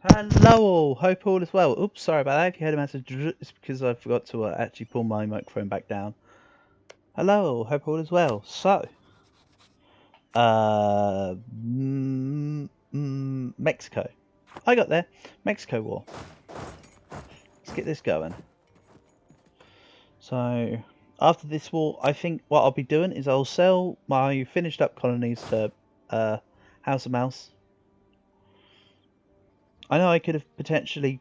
Hello all, hope all is well. Oops, sorry about that. If you heard a message, it's because I forgot to actually pull my microphone back down. Hello all, hope all is well. So, Mexico. I got there. Mexico War. Let's get this going. So, after this war, I think what I'll be doing is I'll sell my finished up colonies to House of Mouse. I know I could have potentially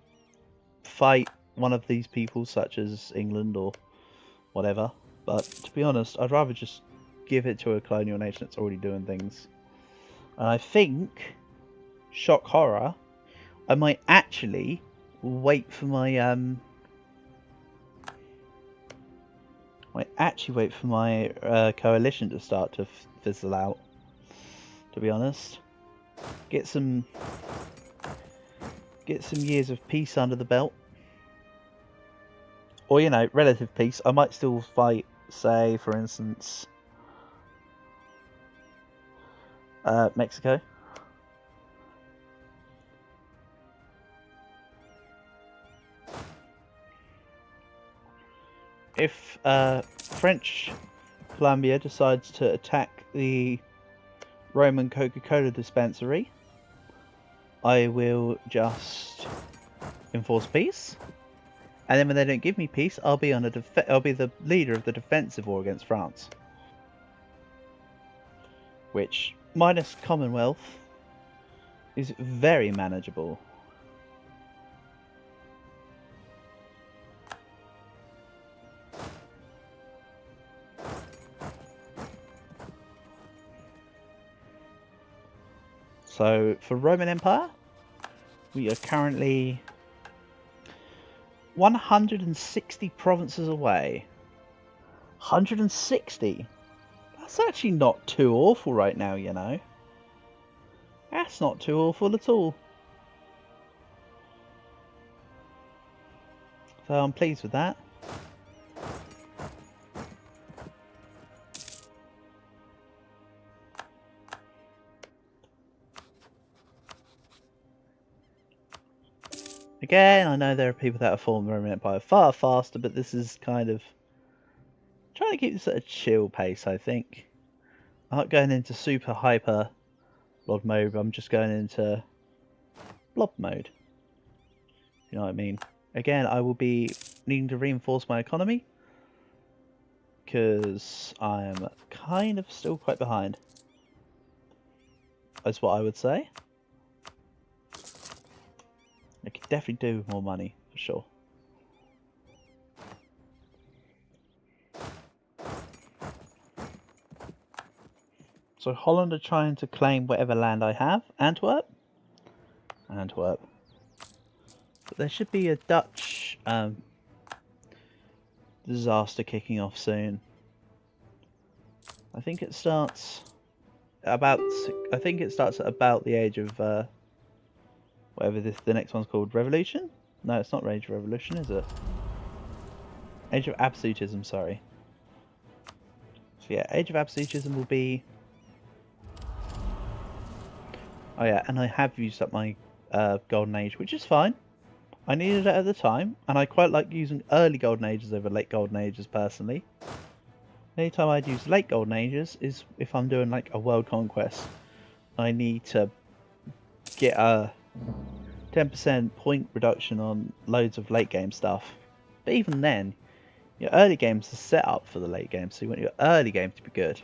fight one of these people, such as England or whatever. But to be honest, I'd rather just give it to a colonial nation that's already doing things. And I think, shock horror, I might actually wait for my coalition to start to fizzle out. To be honest, get some years of peace under the belt, or relative peace. I might still fight, say, for instance, Mexico. If French Colombia decides to attack the Roman Coca-Cola dispensary, I will just enforce peace, and then when they don't give me peace, I'll be the leader of the defensive war against France, which minus Commonwealth is very manageable. So for Roman Empire, we are currently 160 provinces away. 160? That's actually not too awful right now, you know. That's not too awful at all. So I'm pleased with that. Again, I know there are people that have formed the Roman Empire far faster, but this is kind of trying to keep this at a chill pace, I think. I'm not going into super hyper blob mode, I'm just going into blob mode. You know what I mean? Again, I will be needing to reinforce my economy, because I am kind of still quite behind. That's what I would say. I could definitely do with more money, for sure. So Holland are trying to claim whatever land I have. Antwerp? Antwerp. But there should be a Dutch disaster kicking off soon. I think it starts at about the age of whatever the next one's called. Revolution? No, it's not Age of Revolution, is it? Age of Absolutism, sorry. So yeah, Age of Absolutism will be... Oh yeah, and I have used up my Golden Age, which is fine. I needed it at the time, and I quite like using early Golden Ages over late Golden Ages personally. The only time I'd use late Golden Ages is if I'm doing like a world conquest. I need to get a 10% point reduction on loads of late game stuff. But even then, your early games are set up for the late game, so you want your early game to be good.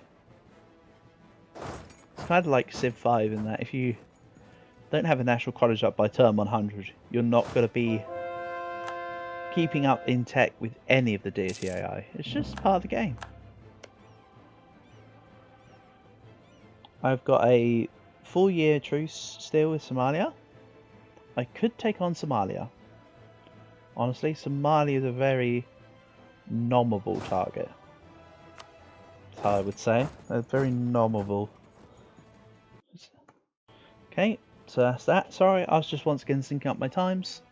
It's kind of like Civ 5 in that if you don't have a national college up by turn 100, you're not going to be keeping up in tech with any of the deity AI. It's just part of the game. I've got a 4-year truce still with Somalia. I could take on Somalia. Honestly, Somalia is a very nominal target. That's how I would say. A very nominal. Okay, so that's that. Sorry, I was just once again syncing up my times.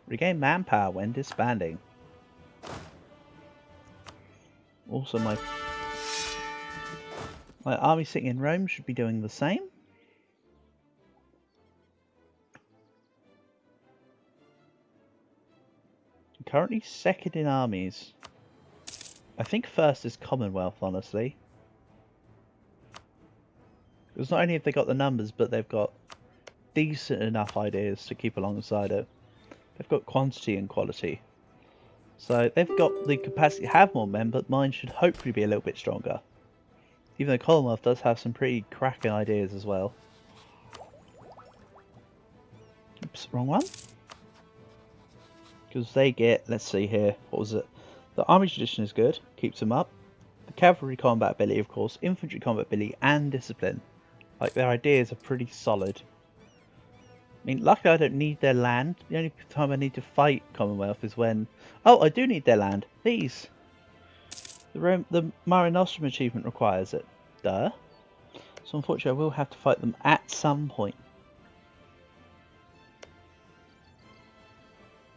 Regain manpower when disbanding. Also, my army sitting in Rome should be doing the same. I'm currently second in armies. I think first is Commonwealth, honestly. Because not only have they got the numbers, but they've got decent enough ideas to keep alongside it. They've got quantity and quality. So they've got the capacity to have more men, but mine should hopefully be a little bit stronger. Even though Commonwealth does have some pretty cracking ideas as well. Oops, wrong one. Because they get, let's see here, what was it? The army tradition is good, keeps them up. The cavalry combat ability, of course, infantry combat ability, and discipline. Like, their ideas are pretty solid. I mean, luckily I don't need their land. The only time I need to fight Commonwealth is when... Oh, I do need their land. These. The Mare Nostrum achievement requires it. Duh. So unfortunately I will have to fight them at some point.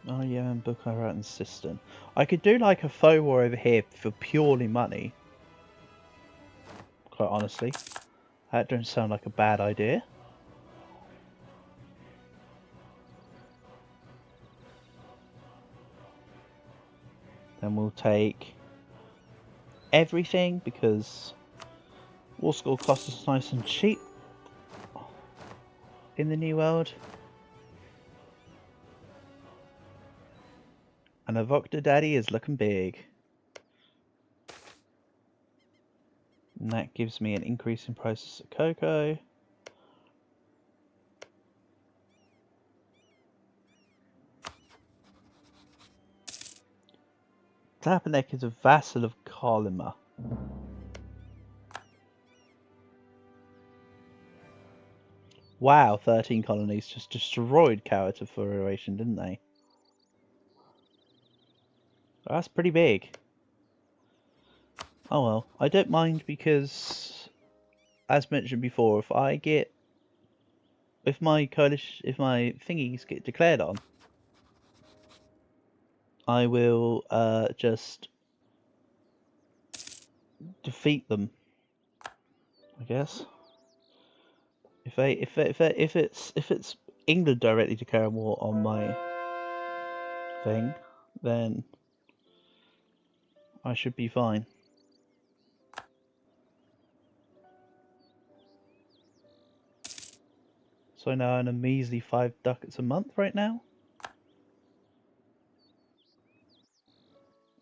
Oh yeah, and book I wrote in System. I could do like a faux war over here for purely money. Quite honestly. That don't sound like a bad idea. Then we'll take everything because war school costs us nice and cheap in the new world. And a Voctor Daddy is looking big. And that gives me an increase in prices of cocoa. Tlapanek is a vassal of Kolima. Wow, 13 colonies just destroyed Coweta Federation, didn't they? That's pretty big. Oh well, I don't mind because, as mentioned before, if my coalition, if my thingies get declared on, I will just defeat them. I guess. If it's England directly declaring war on my thing, then I should be fine. So now I earn a measly 5 ducats a month right now.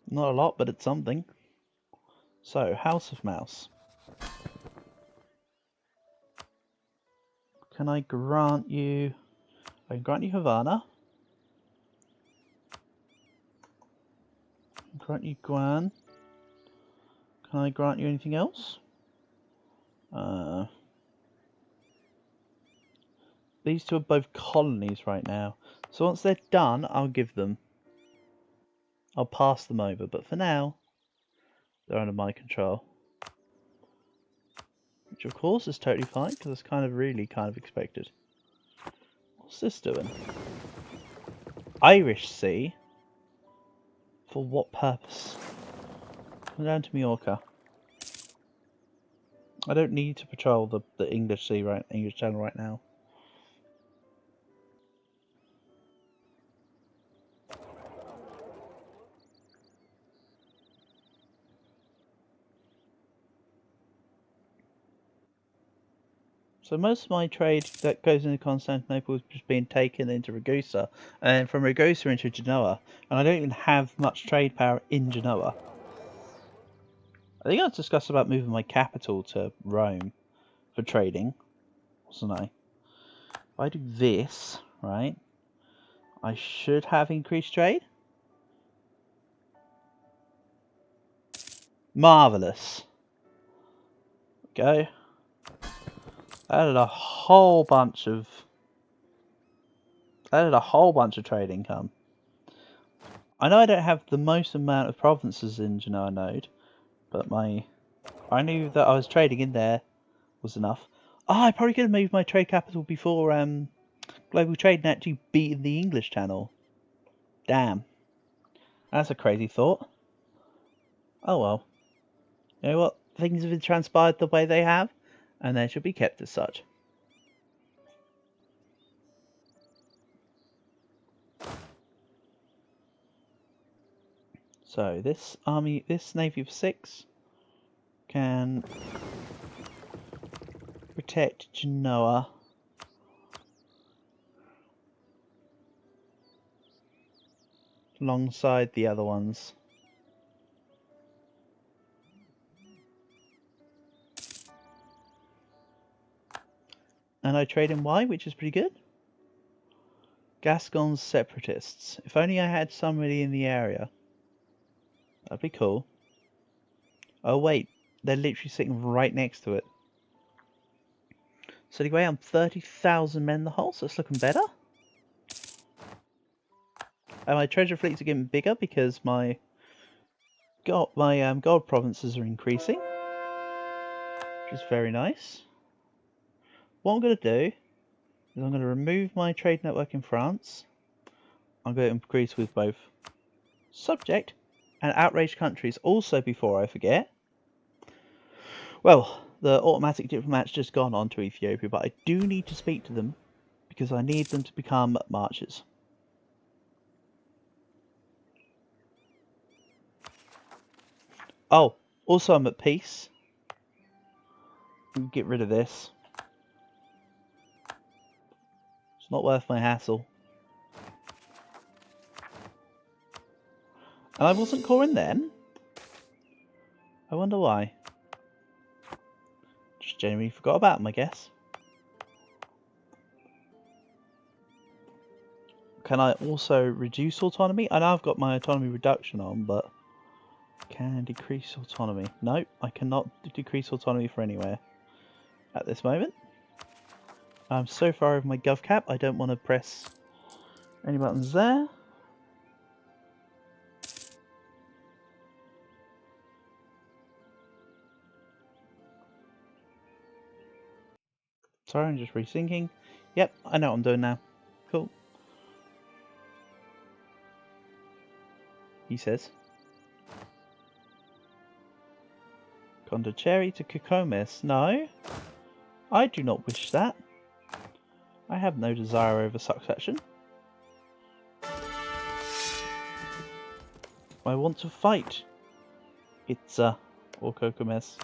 Not a lot, but it's something. So, House of Mouse. Can I grant you... I can grant you Havana. I can grant you Guan. Can I grant you anything else? These two are both colonies right now. So once they're done, I'll give them. I'll pass them over, but for now, they're under my control. Which of course is totally fine, because it's kind of expected. What's this doing? Irish Sea? For what purpose? Come down to Majorca. I don't need to patrol the English Sea English Channel right now. So most of my trade that goes into Constantinople is just being taken into Ragusa, and from Ragusa into Genoa, and I don't even have much trade power in Genoa. I think I was discussing about moving my capital to Rome for trading, wasn't I? If I do this, right, I should have increased trade. Marvellous. Go. Added a whole bunch of trade income. I know I don't have the most amount of provinces in Genoa Node, but I knew that I was trading in there was enough. I probably could have moved my trade capital before global trade and actually beaten the English Channel. Damn. That's a crazy thought. Oh well. You know what? Things have transpired the way they have, and they should be kept as such. So this Navy of 6 can protect Genoa. Alongside the other ones. And I trade in Y, which is pretty good. Gascon's Separatists. If only I had somebody in the area. That'd be cool. Oh wait, they're literally sitting right next to it. So anyway, I'm 30,000 men in the hole, so it's looking better. And my treasure fleets are getting bigger because my gold provinces are increasing, which is very nice. What I'm going to do is I'm going to remove my trade network in France. I'm going to increase with both subject and outraged countries. Also, before I forget, well, the automatic diplomat's just gone on to Ethiopia, but I do need to speak to them because I need them to become marchers. Oh, also I'm at peace. Get rid of this. It's not worth my hassle. And I wasn't coring then. I wonder why. Just genuinely forgot about them, I guess. Can I also reduce autonomy? I know I've got my autonomy reduction on, but can I decrease autonomy? No, I cannot decrease autonomy for anywhere at this moment. I'm so far over my gov cap, I don't want to press any buttons there. Sorry, I'm just resyncing. Yep, I know what I'm doing now. Cool. He says. Condicherry to Kokomis. No, I do not wish that. I have no desire over succession. I want to fight. It's or Kokomis.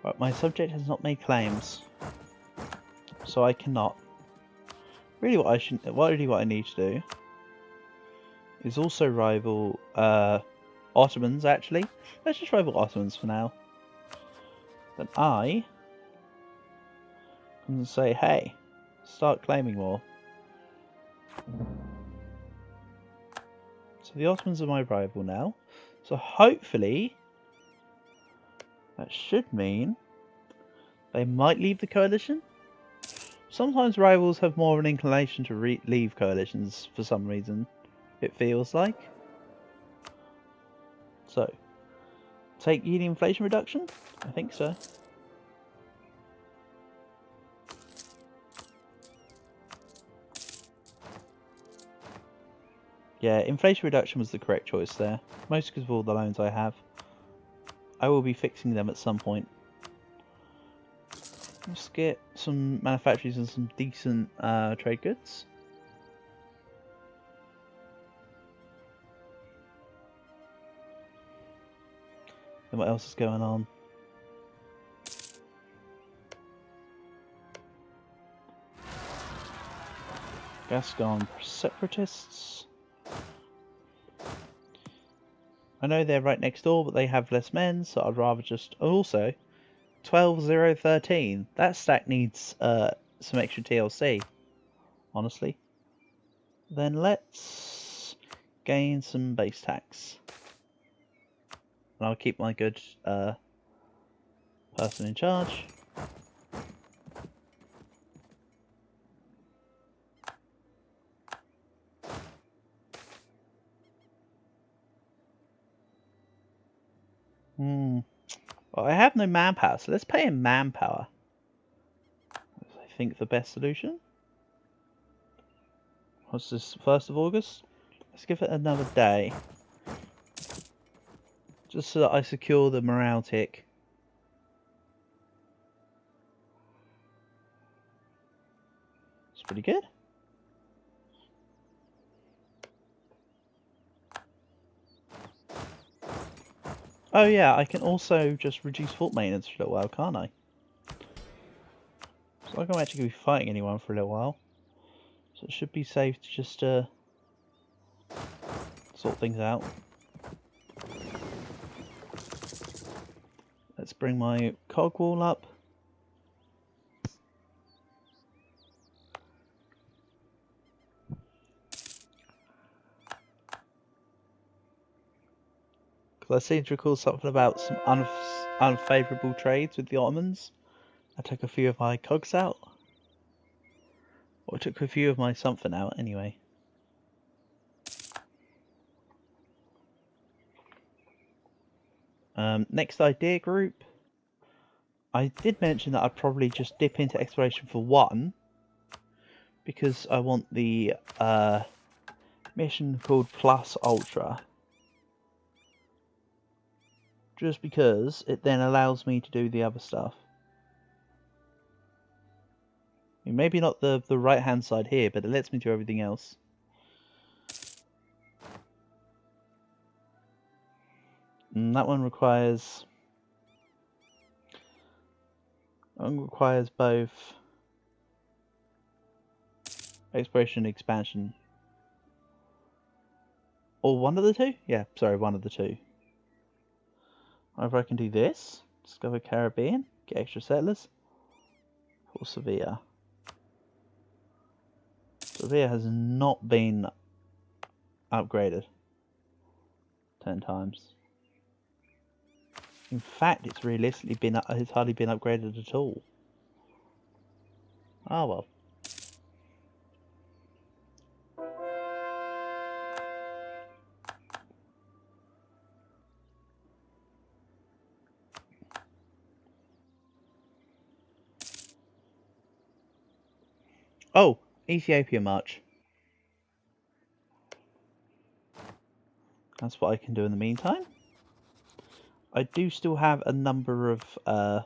But my subject has not made claims, so I cannot. Really, what I need to do is also rival Ottomans. Actually, let's just rival Ottomans for now. Then I can say, hey, start claiming more. So the Ottomans are my rival now. So hopefully that should mean they might leave the coalition. Sometimes rivals have more of an inclination to leave coalitions for some reason, it feels like. So, take yearly inflation reduction? I think so. Yeah, inflation reduction was the correct choice there. Mostly because of all the loans I have. I will be fixing them at some point. Let's get some manufacturers and some decent trade goods. Then what else is going on? Gascon separatists. I know they're right next door, but they have less men, so I'd rather just... Also, 12-0-13. That stack needs some extra TLC, honestly. Then let's gain some base tax. And I'll keep my good person in charge. Well, I have no manpower, so let's pay him manpower. That's, I think, the best solution. What's this, 1st of August? Let's give it another day. Just so that I secure the morale tick. It's pretty good. Oh yeah, I can also just reduce fort maintenance for a little while, can't I? So I'm not actually going to be fighting anyone for a little while. So it should be safe to just sort things out. Let's bring my cog wall up. Because I seem to recall something about some unfavourable trades with the Ottomans. I took a few of my cogs out. Or I took a few of my something out anyway. Next idea group. I did mention that I'd probably just dip into exploration for one. Because I want the mission called Plus Ultra. Just because it then allows me to do the other stuff. I mean, maybe not the right hand side here, but it lets me do everything else. And that one requires both exploration and expansion. Or one of the two? Yeah, sorry, one of the two. Either I can do this, discover Caribbean, get extra settlers, or Sevilla. Sevilla has not been upgraded 10 times. In fact, it's realistically it's hardly been upgraded at all. Ah well. Oh, Ethiopia March. That's what I can do in the meantime. I do still have a number of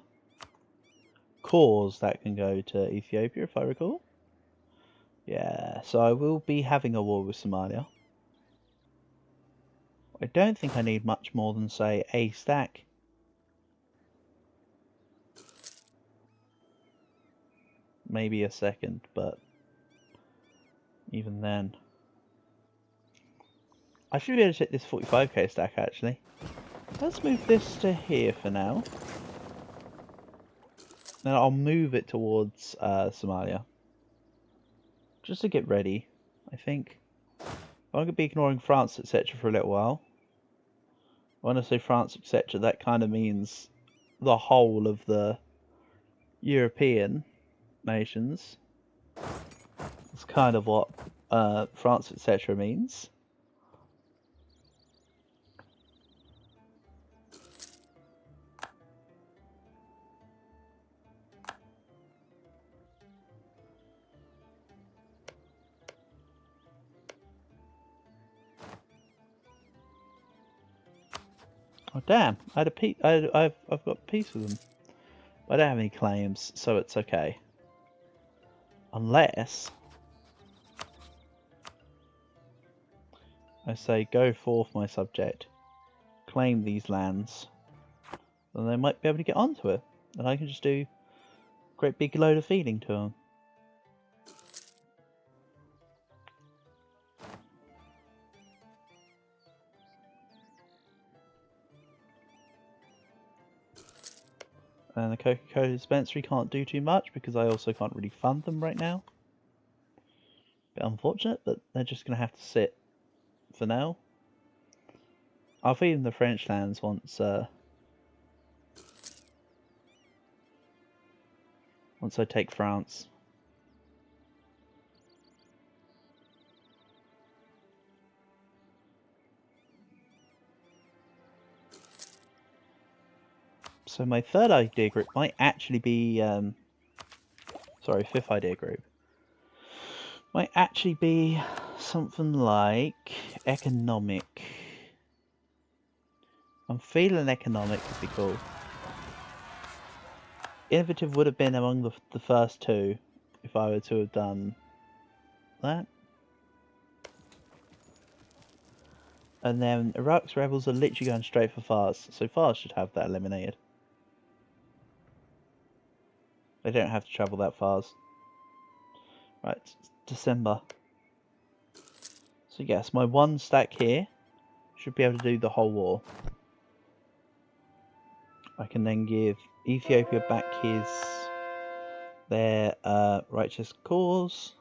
cores that can go to Ethiopia, if I recall. Yeah, so I will be having a war with Somalia. I don't think I need much more than, say, a stack. Maybe a second, but even then. I should be able to take this 45k stack, actually. Let's move this to here for now. Then I'll move it towards Somalia. Just to get ready, I think. I'm going to be ignoring France, etc. for a little while. When I say France, etc., that kind of means the whole of the European nations. That's kind of what France, etc. means. Oh damn! I had a I've got a piece of them. I don't have any claims, so it's okay. Unless I say, go forth, my subject, claim these lands, then they might be able to get onto it, and I can just do a great big load of feeding to them. And the Coca-Cola dispensary can't do too much because I also can't really fund them right now. Bit unfortunate, but they're just going to have to sit for now. I'll feed them the French lands once I take France. So my third idea group might actually be, sorry, fifth idea group. Might actually be something like economic. I'm feeling economic would be cool. Innovative would have been among the first two if I were to have done that. And then Iraq's rebels are literally going straight for Fars, so Fars should have that eliminated. They don't have to travel that far. Right, December. So yes, my one stack here should be able to do the whole war. I can then give Ethiopia back their righteous cause.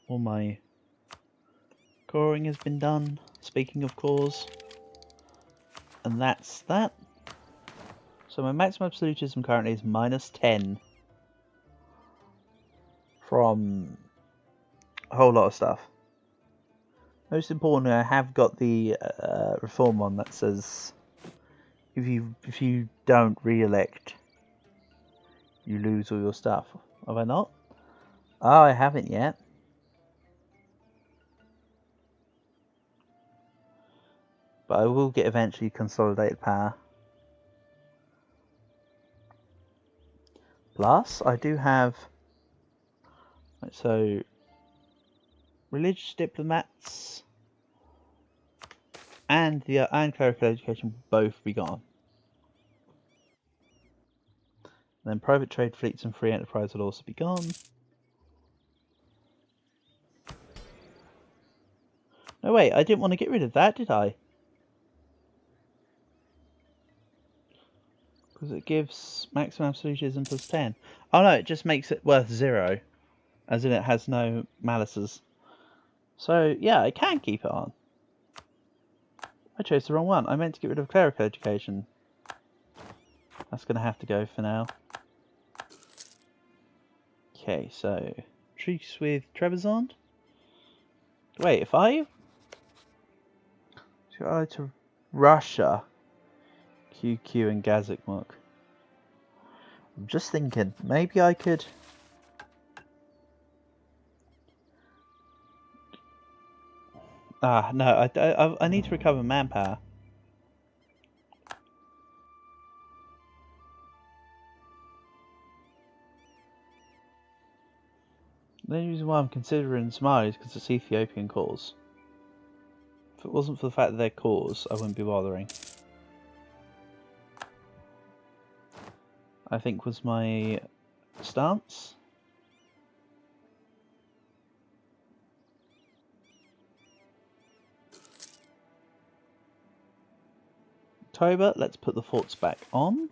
All my coring has been done, speaking of cause. And that's that. So my maximum absolutism currently is -10 from a whole lot of stuff. Most importantly, I have got the reform one that says if you don't re-elect, you lose all your stuff. Have I not? Oh, I haven't yet. But I will get eventually consolidated power. Plus, I do have so religious diplomats and clerical education will both be gone. And then private trade fleets and free enterprise will also be gone. No wait, I didn't want to get rid of that, did I? Because it gives maximum absolutism +10. Oh no, it just makes it worth 0. As in it has no malices. So yeah, I can keep it on. I chose the wrong one. I meant to get rid of clerical education. That's going to have to go for now. Okay, so truce with Trebizond. Wait, if I go to Russia, QQ and Gazikmuk. I'm just thinking, maybe I could. Ah, no, I need to recover manpower. The only reason why I'm considering Somalia is because it's Ethiopian cause. If it wasn't for the fact that they're cause, I wouldn't be bothering. I think was my stance. October, let's put the forts back on.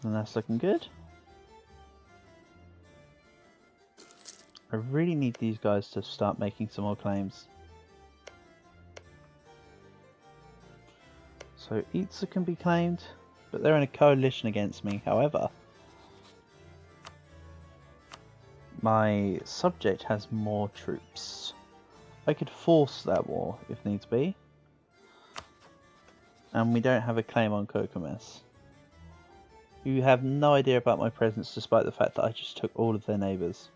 And that's looking good. I really need these guys to start making some more claims. So Itza can be claimed, but they're in a coalition against me. However, my subject has more troops. I could force that war if needs be. And we don't have a claim on Kokomes. You have no idea about my presence despite the fact that I just took all of their neighbours.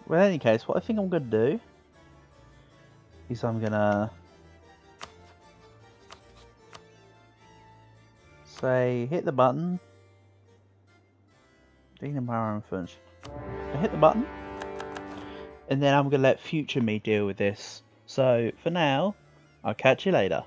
Well, in any case, what I think I'm going to do is I'm going to say hit the button. I hit the button. And then I'm going to let future me deal with this. So for now, I'll catch you later.